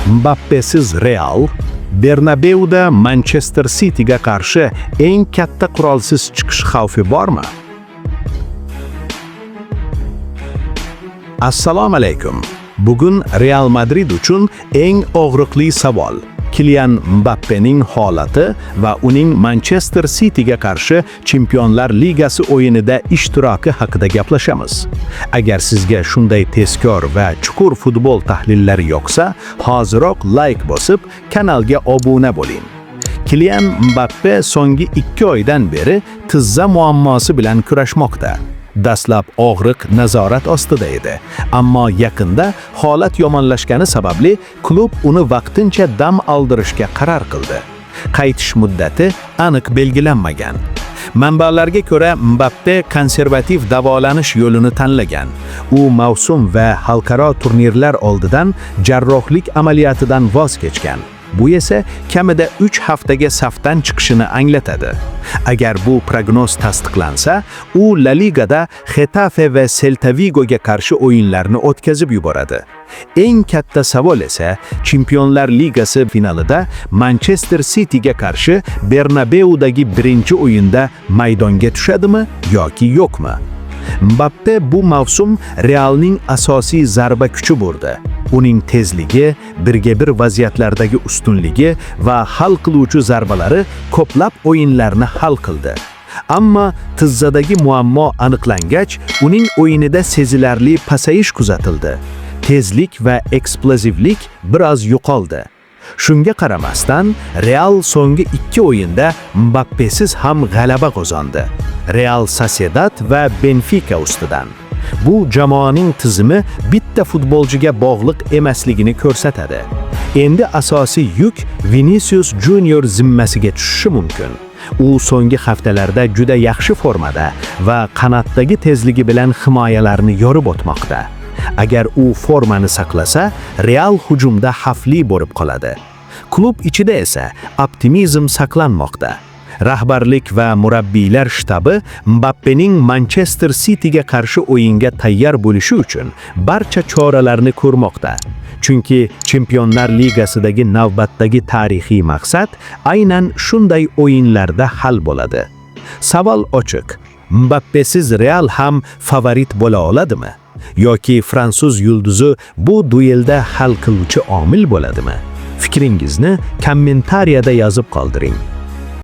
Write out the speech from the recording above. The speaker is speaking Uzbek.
Mbappesiz Real, Bernabeuda Manchester City'ga qarshi eng katta qurolsiz chiqish xavfi bormi? Assalomu alaykum. Bugun Real Madrid uchun eng og'riqli savol Kylian Mbappening holati va uning Manchester City'ga qarshi Chempionlar Ligasi o'yinida ishtiroki haqida gaplashamiz. Agar sizga shunday tezkor va chuqur futbol tahlillari yoqsa, hoziroq like bosib, kanalga obuna bo'ling. Kylian Mbappe so'nggi 2 oydan beri tizza muammosi bilan kurashmoqda. Dastlab og'riq nazorat ostida edi, ammo yaqinda holat yomonlashgani sababli klub uni vaqtincha dam oldirishga qaror qildi. Qaytish muddati aniq belgilanmagan. Manbalarga ko'ra, Mbappe konservativ davolanish yo'lini tanlagan. U mavsum va xalqaro turnirlar oldidan jarrohlik amaliyotidan voz kechgan. Bu esa kamida 3 haftaga safdan chiqishini anglatadi. Agar bu prognoz tasdiqlansa, u La Ligada Getafe va Celta Vigoga qarshi o'yinlarni o'tkazib yuboradi. Eng katta savol esa Chempionlar Ligasi finalida Manchester City'ga qarshi Bernabeudagi birinchi o'yinda maydonga tushadimi yoki yo'qmi? Mbappe bu mavsum Realning asosiy zarba kuchi bo'ldi. Uning tezligi, birga-bir vaziyatlardagi ustunligi va hal qiluvchi zarbalari ko'plab o'yinlarni hal qildi. Ammo tizzadagi muammo aniqlangach, uning o'yinida sezilarli pasayish kuzatildi. Tezlik va eksplozivlik biroz yo'qoldi. Shunga qaramasdan, Real so'nggi 2 o'yinda Mbappesiz ham g'alaba qozondi. Real Sociedad va Benfica ustidan. Bu jamoaning tizimi bitta futbolchiga bog'liq emasligini ko'rsatadi. Endi asosiy yuk Vinicius Junior zimmasiga tushishi mumkin. U so'nggi haftalarda juda yaxshi formada va qanotdagi tezligi bilan himoyalarni yorib o'tmoqda. Agar u formani saqlasa, Real hujumda xavfli bo'lib qoladi. Klub ichida esa optimizm saqlanmoqda. Rahbarlik va murabbiylar shtabi Mbappening Manchester City'ga qarshi o'yinga tayyor bo'lishi uchun barcha choralarni ko'rmoqda. Chunki Chempionlar Ligasidagi navbatdagi tarixiy maqsad aynan shunday o'yinlarda hal bo'ladi. Savol ochiq. Mbappesiz Real ham favorit bo'la oladimi? Yoki fransuz yulduzi bu duelda hal qiluvchi omil bo'ladimi? Fikringizni kommentariyada yozib qoldiring.